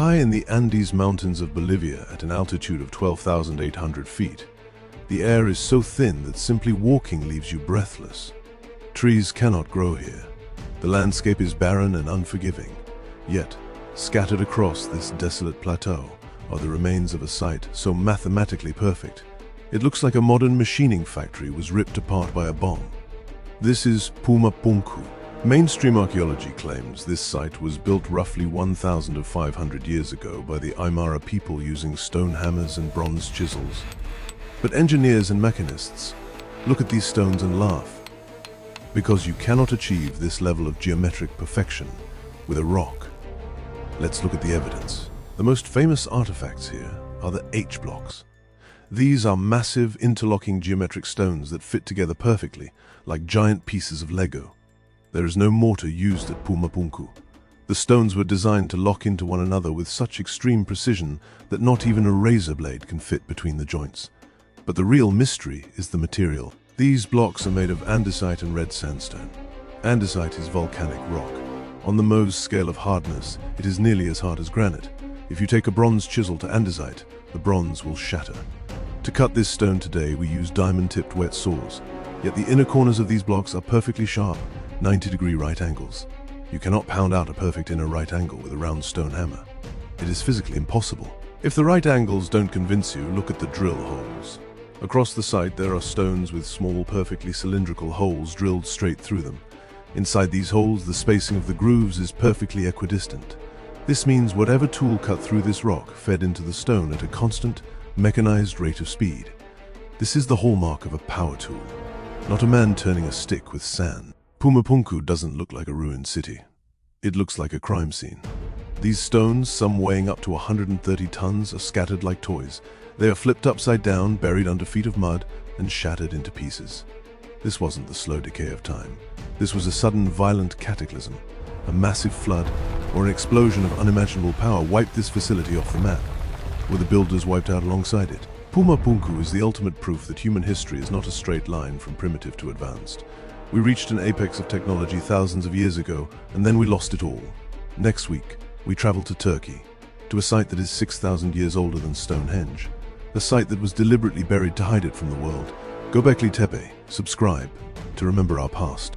High in the Andes Mountains of Bolivia at an altitude of 12,800 feet, the air is so thin that simply walking leaves you breathless. Trees cannot grow here. The landscape is barren and unforgiving. Yet, scattered across this desolate plateau are the remains of a site so mathematically perfect, it looks like a modern machining factory was ripped apart by a bomb. This is Puma Punku. Mainstream archaeology claims this site was built roughly 1,500 years ago by the Aymara people using stone hammers and bronze chisels. But engineers and machinists look at these stones and laugh, because you cannot achieve this level of geometric perfection with a rock. Let's look at the evidence. The most famous artifacts here are the H-blocks. These are massive interlocking geometric stones that fit together perfectly, like giant pieces of Lego. There is no mortar used at Puma Punku. The stones were designed to lock into one another with such extreme precision that not even a razor blade can fit between the joints. But the real mystery is the material. These blocks are made of andesite and red sandstone. Andesite is volcanic rock. On the Mohs scale of hardness, it is nearly as hard as granite. If you take a bronze chisel to andesite, the bronze will shatter. To cut this stone today, we use diamond-tipped wet saws. Yet the inner corners of these blocks are perfectly sharp, 90-degree right angles. You cannot pound out a perfect inner right angle with a round stone hammer. It is physically impossible. If the right angles don't convince you, look at the drill holes. Across the site, there are stones with small, perfectly cylindrical holes drilled straight through them. Inside these holes, the spacing of the grooves is perfectly equidistant. This means whatever tool cut through this rock fed into the stone at a constant, mechanized rate of speed. This is the hallmark of a power tool, not a man turning a stick with sand. Puma Punku doesn't look like a ruined city. It looks like a crime scene. These stones, some weighing up to 130 tons, are scattered like toys. They are flipped upside down, buried under feet of mud, and shattered into pieces. This wasn't the slow decay of time. This was a sudden, violent cataclysm. A massive flood or an explosion of unimaginable power wiped this facility off the map. Were the builders wiped out alongside it? Puma Punku is the ultimate proof that human history is not a straight line from primitive to advanced. We reached an apex of technology thousands of years ago, and then we lost it all. Next week, we travel to Turkey, to a site that is 6,000 years older than Stonehenge. A site that was deliberately buried to hide it from the world. Göbekli Tepe, subscribe to remember our past.